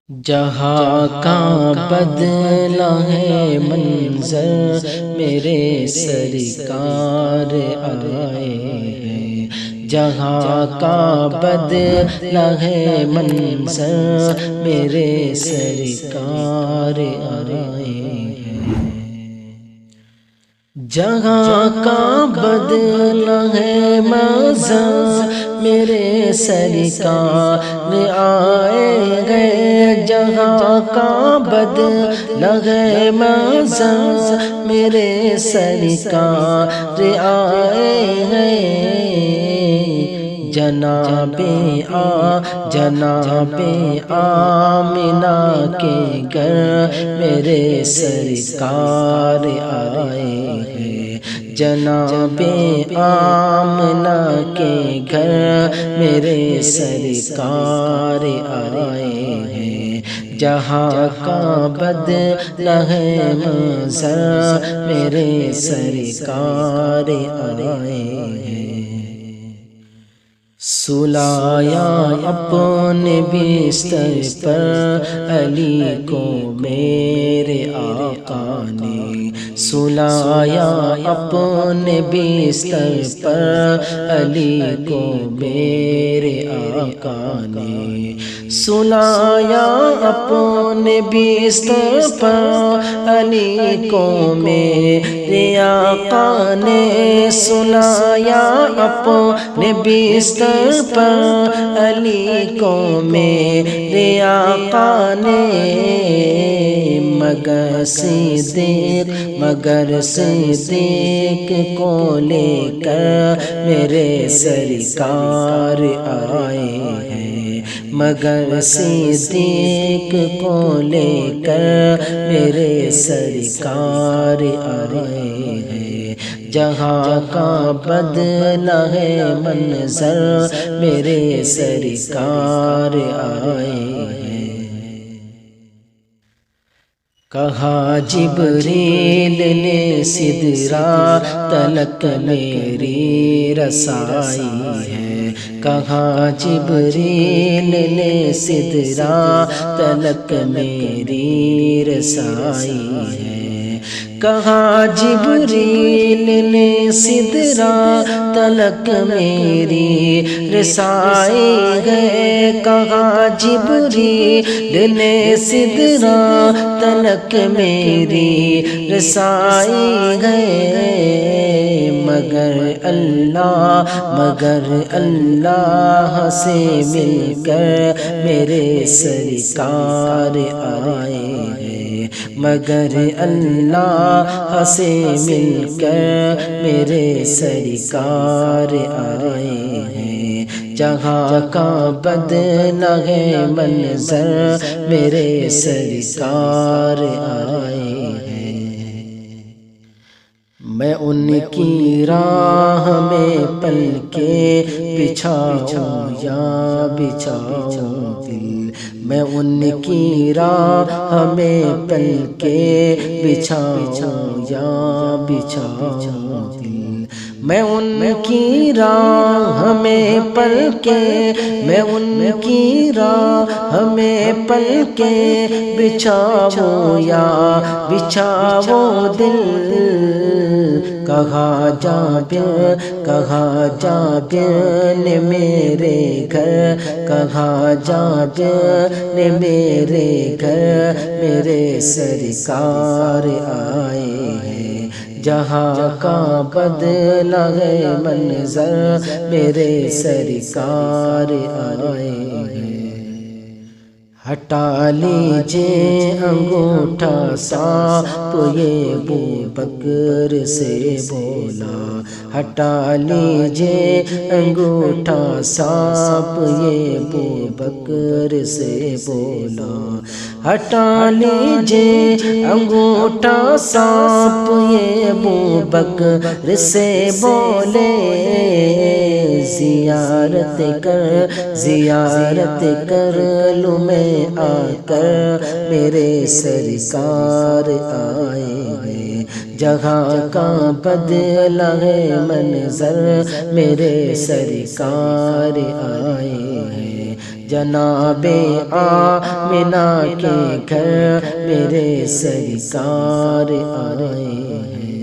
جہاں کا بدلا ہے منظر میرے سرکار آئے ہیں۔ جہاں کا بدلا ہے منظر میرے سرکار آئے ہیں۔ جہاں کا بدلا ہے منظر میرے سرکار آئے گئے۔ جہاں کا بدلا ہے منظر میرے سرکار آئے گئے۔ جناب آمنہ کے گھر میرے سرکار آئے ہیں۔ جناب آمنہ کے گھر میرے سرکار آئے ہیں۔ جہاں کا بدلا ہے منظر میرے سرکار آئے ہیں۔ سلایا اپنے بستر پر علی کو میرے آقا نے۔ سلایا اپنے بستر پر علی کو میرے آقا نے۔ سلایا اپنے بستر پر علی کو میرے آقا نے۔ سلایا اپنے بستر پر علی کو میرے آقا نے۔ مگر صدیق کو لے کر میرے سرکار آئے ہیں۔ مگر صدیق کو لے کر میرے سرکار آئے ہیں۔ جہاں کا بدلا ہے منظر میرے سرکار آئے ہیں۔ کہا جبریل نے سدرا تلک میری رسائی ہے۔ کہا جبریل نے سدرا تلک میری رسائی ہے۔ کہا جبریل نے سدرا تلک میری رسائی ہے۔ کہا جبریل نے سدرا تلک میری رسائی ہے۔ مگر اللہ سے مل کر میرے سرکار آئے ہیں۔ مگر اللہ سے مل کر میرے سرکار آئے ہیں۔ جہاں کا بدلا ہے منظر میرے سرکار آئے ہیں۔ میں ان کی راہ میں پل کے بچھاؤں یا بچھاؤں دل۔ میں ان کی راہ میں پل کے بچھاؤں یا بچھاؤں دل۔ میں ان کی راہ میں پل کے، میں ان کی راہ میں پل کے بچھاؤں یا بچھاؤں دل۔ کہا جابر نے میرے گھر، کہا جابر نے میرے گھر میرے سرکار آئے ہیں۔ جہاں کا بدلا ہے منظر میرے سرکار آئے ہیں۔ ہٹا لیجئے انگوٹھا سانپ یہ ابوبکر سے بولا۔ ہٹا لیجئے انگوٹھا سانپ یہ ابوبکر سے بولا۔ ہٹا لیجئے انگوٹھا سانپ یہ ابوبکر سے بولے۔ زیارت کر لوں میں آ کر میرے سرکار آئے ہیں۔ جہاں کا بدلا ہے منظر میرے سرکار آئے ہیں۔ جناب آمنہ کے گھر میرے سرکار آئے ہیں۔